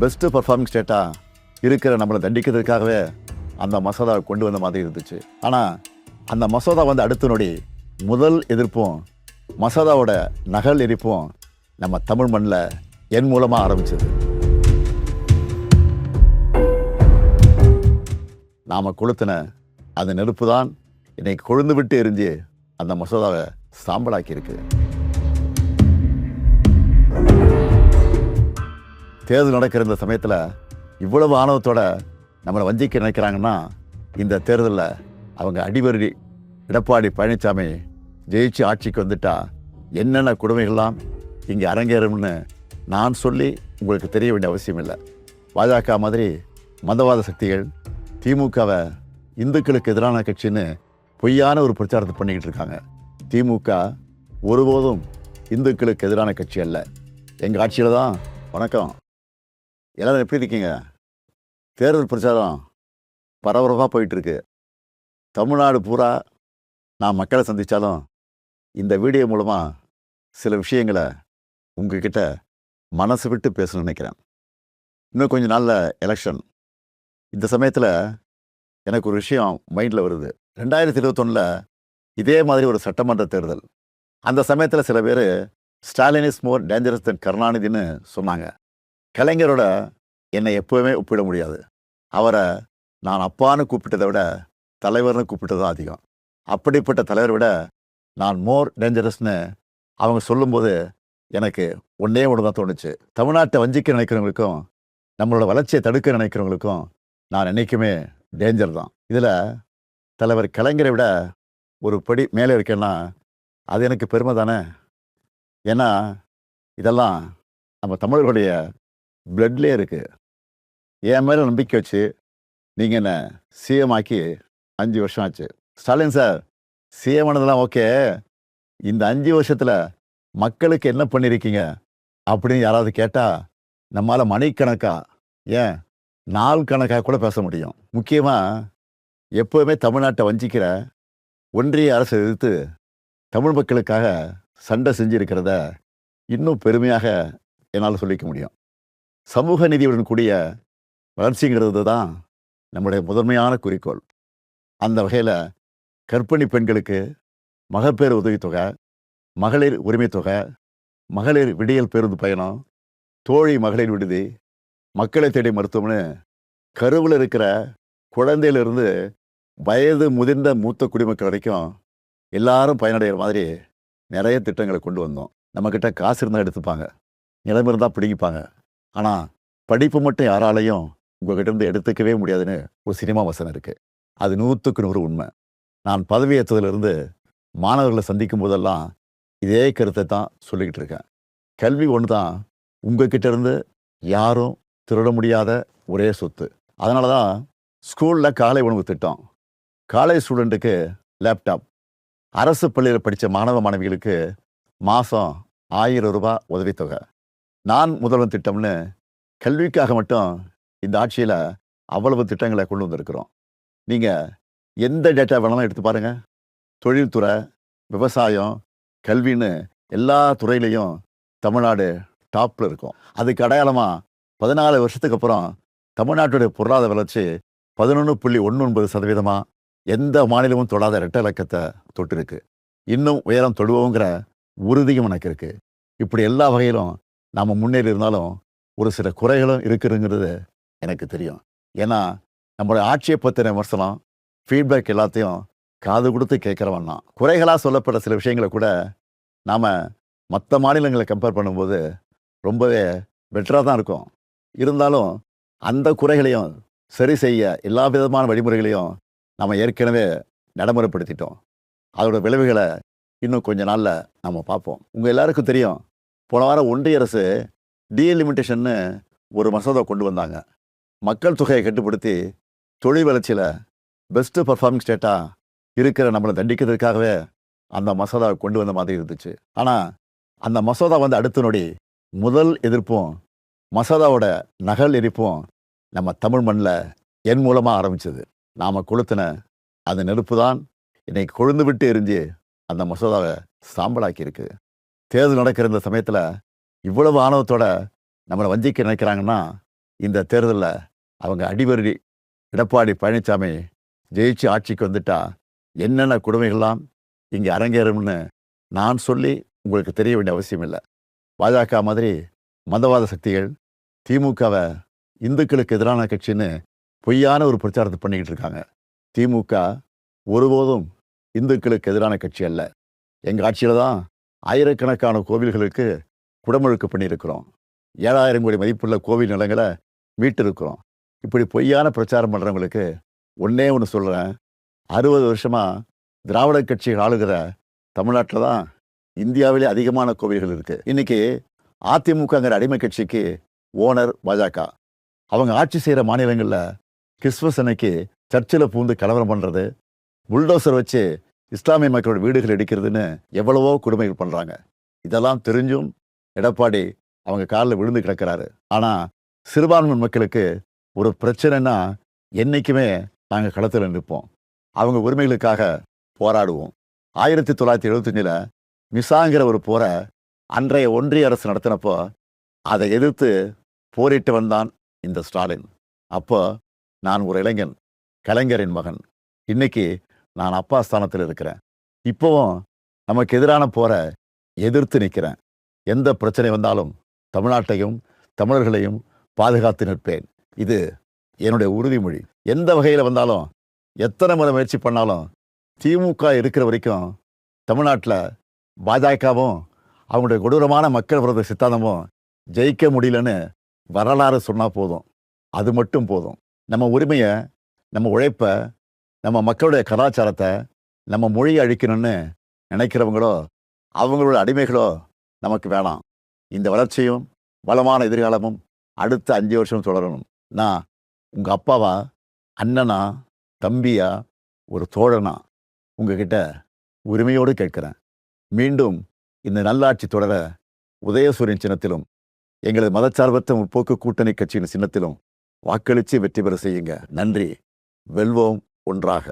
Best performing ஸ்டேட்டாக இருக்கிற நம்மளை தண்டிக்கிறதுக்காகவே அந்த மசோதாவை கொண்டு வந்த மாதிரி இருந்துச்சு. ஆனால் அந்த மசோதா வந்து அடுத்த நொடி முதல் எதிர்ப்பும் மசோதாவோட நகல் எரிப்பும் நம்ம தமிழ் மண்ணில் என் மூலமாக ஆரம்பிச்சது. நாம் கொளுத்தின அந்த நெருப்பு தான் இன்னைக்கு கொழுந்து விட்டு எரிஞ்சு அந்த மசோதாவை சாம்பலாக்கி இருக்கு. தேர்தல் நடக்கிற இந்த சமயத்தில் இவ்வளவு ஆணவத்தோட நம்மளை வஞ்சிக்க நினைக்கிறாங்கன்னா இந்த தேர்தலில் அவங்க அடிவருடி எடப்பாடி பழனிசாமி ஜெயிச்சு ஆட்சிக்கு வந்துட்டா என்னென்ன கொடுமைகள்லாம் இங்கே அரங்கேறும்னு நான் சொல்லி உங்களுக்கு தெரிய வேண்டிய அவசியம் இல்லை. பாஜக மாதிரி மதவாத சக்திகள் திமுகவை இந்துக்களுக்கு எதிரான கட்சின்னு பொய்யான ஒரு பிரச்சாரத்தை பண்ணிக்கிட்டு இருக்காங்க. திமுக ஒருபோதும் இந்துக்களுக்கு எதிரான கட்சி அல்ல. எங்கள் ஆட்சியில் தான். வணக்கம், எல்லாரும் எப்படி இருக்கீங்க? தேர்தல் பிரச்சாரம் பரபரப்பாக போயிட்டுருக்கு. தமிழ்நாடு பூரா நான் மக்களை சந்தித்தாலும் இந்த வீடியோ மூலமாக சில விஷயங்களை உங்ககிட்ட மனசு விட்டு பேசணும்னு நினைக்கிறேன். இன்னும் கொஞ்சம் நாளில் எலெக்ஷன். இந்த சமயத்தில் எனக்கு ஒரு விஷயம் மைண்டில் வருது. 2021 இதே மாதிரி ஒரு சட்டமன்ற தேர்தல். அந்த சமயத்தில் சில பேர் ஸ்டாலின் இஸ் மோர் டேஞ்சரஸ் தென் கருணாநிதின்னு சொன்னாங்க. கலைஞரோட என்னை எப்போவுமே ஒப்பிட முடியாது. அவரை நான் அப்பான்னு கூப்பிட்டதை விட தலைவர்னு கூப்பிட்டது தான் அதிகம். அப்படிப்பட்ட தலைவரை விட நான் மோர் டேஞ்சரஸ்னு அவங்க சொல்லும்போது எனக்கு ஒன்றே ஒன்று தான் தோணுச்சு. தமிழ்நாட்டை வஞ்சிக்க நினைக்கிறவங்களுக்கும் நம்மளோட வளர்ச்சியை தடுக்க நினைக்கிறவங்களுக்கும் நான் என்றைக்குமே டேஞ்சர் தான். இதில் தலைவர் கலைஞரை விட ஒரு படி மேலே இருக்கேன்னா அது எனக்கு பெருமை தானே. ஏன்னா இதெல்லாம் நம்ம தமிழர்களுடைய பிளட்லேயே இருக்குது. என் மேலே நம்பிக்கை வச்சு நீங்கள் என்ன சிஎம் ஆக்கி 5 வருஷம் ஆச்சு. ஸ்டாலின் சார் சிஎம் ஆனதெல்லாம் ஓகே, இந்த 5 வருஷத்தில் மக்களுக்கு என்ன பண்ணியிருக்கீங்க அப்படின்னு யாராவது கேட்டால் நம்மளால் மணிக்கணக்கா, ஏன் நாள் கணக்காக கூட பேச முடியும். முக்கியமாக எப்போவுமே தமிழ்நாட்டை வஞ்சிக்கிற ஒன்றிய அரசை எதிர்த்து தமிழ் மக்களுக்காக சண்டை செஞ்சிருக்கிறத இன்னும் பெருமையாக என்னால் சொல்லிக்க முடியும். சமூக நீதியுடன் கூடிய வளர்ச்சிங்கிறது தான் நம்முடைய முதன்மையான குறிக்கோள். அந்த வகையில் கர்ப்பிணி பெண்களுக்கு மகப்பேறு உதவித்தொகை, மகளிர் உரிமை தொகை, மகளிர் விடியல் பேருந்து பயணம், தோழி மகளிர் விடுதி, மக்களை தேடி மருத்துவம்னு கருவில் இருக்கிற குழந்தையிலிருந்து வயது முதிர்ந்த மூத்த குடிமக்கள் வரைக்கும் எல்லாரும் பயனடைகிற மாதிரி நிறைய திட்டங்களை கொண்டு வந்தோம். நம்மக்கிட்ட காசு இருந்தால் எடுத்துப்பாங்க, நிலைமை இருந்தால் பிடிங்கிப்பாங்க. ஆனால் படிப்பு மட்டும் யாராலையும் உங்கள்கிட்ட இருந்து எடுத்துக்கவே முடியாதுன்னு ஒரு சினிமா வசனம் இருக்குது. அது 100க்கு 100 உண்மை. நான் பதவியேற்றதிலிருந்து மாணவர்களை சந்திக்கும் போதெல்லாம் இதே கருத்தை தான் சொல்லிக்கிட்டு இருக்கேன். கல்வி ஒன்று தான் உங்ககிட்ட இருந்து யாரும் திருட முடியாத ஒரே சொத்து. அதனால தான் ஸ்கூலில் காலை உணவு திட்டம், காலேஜ் ஸ்டூடெண்ட்டுக்கு லேப்டாப், அரசு பள்ளியில் படித்த மாணவ மாணவிகளுக்கு மாதம் 1000 ரூபாய் உதவித்தொகை, நான் முதல்வன் திட்டம்னு கல்விக்காக மட்டும் இந்த ஆட்சியில் அவ்வளவு திட்டங்களை கொண்டு வந்திருக்கிறோம். நீங்கள் எந்த டேட்டா வேணாலும் எடுத்து பாருங்கள். தொழில்துறை, விவசாயம், கல்வின்னு எல்லா துறையிலையும் தமிழ்நாடு டாப்பில் இருக்கும். அதுக்கு அடையாளமாக 14 வருஷத்துக்கு அப்புறம் தமிழ்நாட்டுடைய பொருளாதார வளர்ச்சி 11.19% எந்த மாநிலமும் தொடாத இரட்டை இலக்கத்தை தொட்டிருக்கு. இன்னும் உயரம் தொடுவோங்கிற உறுதியும் எனக்கு இருக்குது. இப்படி எல்லா வகையிலும் நாம் முன்னேறி இருந்தாலும் ஒரு சில குறைகளும் இருக்குதுங்கிறது எனக்கு தெரியும். ஏன்னா நம்மளுடைய ஆட்சியை பற்றின விமர்சனம், ஃபீட்பேக் எல்லாத்தையும் காது கொடுத்து கேட்குறவன் தான். குறைகளாக சொல்லப்பட்ட சில விஷயங்களை கூட நாம் மற்ற மாநிலங்களை கம்பேர் பண்ணும்போது ரொம்பவே பெட்டராக தான் இருக்கும். இருந்தாலும் அந்த குறைகளையும் சரி செய்ய எல்லா விதமான வழிமுறைகளையும் நம்ம ஏற்கனவே நடைமுறைப்படுத்திட்டோம். அதோட விளைவுகளை இன்னும் கொஞ்ச நாளில் நம்ம பார்ப்போம். உங்கள் எல்லாருக்கும் தெரியும், போன வாரம் ஒன்றிய அரசு டீலிமிட்டேஷன்னு ஒரு மசோதா கொண்டு வந்தாங்க. மக்கள் தொகையை கட்டுப்படுத்தி தொழில் வளர்ச்சியில் பெஸ்ட்டு பர்ஃபார்மிங் ஸ்டேட்டாக இருக்கிற நம்மளை தண்டிக்கிறதுக்காகவே அந்த மசோதாவை கொண்டு வந்த மாதிரி இருந்துச்சு. ஆனால் அந்த மசோதா வந்து அடுத்த நொடி முதல் எதிர்ப்பும் மசோதாவோட நகல் எரிப்பும் நம்ம தமிழ் மண்ணில் என் மூலமாக ஆரம்பிச்சது. நாம் கொளுத்தின அந்த நெருப்பு தான் இன்னைக்கு கொழுந்து விட்டு எரிஞ்சு அந்த மசோதாவை சாம்பலாக்கி இருக்கு. தேர்தல் நடக்கிற இந்த சமயத்தில் இவ்வளவு ஆணவத்தோட நம்மளை வஞ்சிக்க நினைக்கிறாங்கன்னா இந்த தேர்தலில் அவங்க அடிவருடி எடப்பாடி பழனிசாமி ஜெயிச்சு ஆட்சிக்கு வந்துட்டா என்னென்ன கொடுமைகள்லாம் இங்கே அரங்கேறும்னு நான் சொல்லி உங்களுக்கு தெரிய வேண்டிய அவசியம் இல்லை. பாஜக மாதிரி மதவாத சக்திகள் திமுகவை இந்துக்களுக்கு எதிரான கட்சின்னு பொய்யான ஒரு பிரச்சாரத்தை பண்ணிக்கிட்டு இருக்காங்க. திமுக ஒருபோதும் இந்துக்களுக்கு எதிரான கட்சி அல்ல. எங்கள் ஆட்சியில் தான் ஆயிரக்கணக்கான கோவில்களுக்கு குடமுழுக்கு பண்ணியிருக்கிறோம். 7,000 கோடி மதிப்புள்ள கோவில் நிலங்களை மீட்டிருக்கிறோம். இப்படி பொய்யான பிரச்சாரம் பண்ணுறவங்களுக்கு ஒன்றே ஒன்று சொல்கிறேன். 60 வருஷமாக திராவிட கட்சிகள் ஆளுகிற தமிழ்நாட்டில் தான் இந்தியாவிலே அதிகமான கோவில்கள் இருக்குது. இன்றைக்கி அதிமுகங்கிற அடிமை கட்சிக்கு ஓனர் பாஜக. அவங்க ஆட்சி செய்கிற மாநிலங்களில் கிறிஸ்துமஸ் அன்னைக்கு சர்ச்சில் பூந்து கலவரம் பண்ணுறது, புல்டோசர் வச்சு இஸ்லாமிய மக்களோட வீடுகள் இடிக்கிறதுன்னு எவ்வளவோ கொடுமைகள் பண்ணுறாங்க. இதெல்லாம் தெரிஞ்சும் எடப்பாடி அவங்க காலில் விழுந்து கிடக்கிறாரு. ஆனால் சிறுபான்மை மக்களுக்கு ஒரு பிரச்சனைன்னா என்றைக்குமே நாங்கள் களத்தில் நிற்போம். அவங்க உரிமைகளுக்காக போராடுவோம். 1975 மிசாங்கிற ஒரு போரை அன்றைய ஒன்றிய அரசு நடத்தினப்போ அதை எதிர்த்து போரிட்டு வந்தான் இந்த ஸ்டாலின். அப்போ நான் ஒரு இளைஞன், கலைஞரின் மகன். இன்னைக்கு நான் அப்பா ஸ்தானத்தில் இருக்கிறேன். இப்போவும் நமக்கு எதிரான போரை எதிர்த்து நிற்கிறேன். எந்த பிரச்சனை வந்தாலும் தமிழ்நாட்டையும் தமிழர்களையும் பாதுகாத்து நிற்பேன். இது என்னுடைய உறுதிமொழி. எந்த வகையில் வந்தாலும் எத்தனை முறை முயற்சி பண்ணாலும் திமுக இருக்கிற வரைக்கும் தமிழ்நாட்டில் பாஜகவும் அவங்களுடைய கொடூரமான மக்கள் விரோத சித்தாந்தமும் ஜெயிக்க முடியலன்னு வரலாறு சொன்னால் போதும். அது மட்டும் போதும். நம்ம உரிமையை, நம்ம உழைப்பை, நம்ம மக்களுடைய கலாச்சாரத்தை, நம்ம மொழியை அழிக்கணும்னு நினைக்கிறவங்களோ அவங்களோட அடிமைகளோ நமக்கு வேணாம். இந்த வளர்ச்சியும் வளமான எதிர்காலமும் அடுத்த 5 வருஷம் தொடரணும். நான் உங்கள் அப்பாவா, அண்ணனா, தம்பியா, ஒரு தோழனா உங்ககிட்ட உரிமையோடு கேட்கிறேன். மீண்டும் இந்த நல்லாட்சி தொடர உதயசூரியன் சின்னத்திலும் எங்களது மதச்சார்பற்ற முற்போக்கு கூட்டணி கட்சியின் சின்னத்திலும் வாக்களித்து வெற்றி பெற செய்யுங்க. நன்றி. வெல்வோம் ஒன்றாக.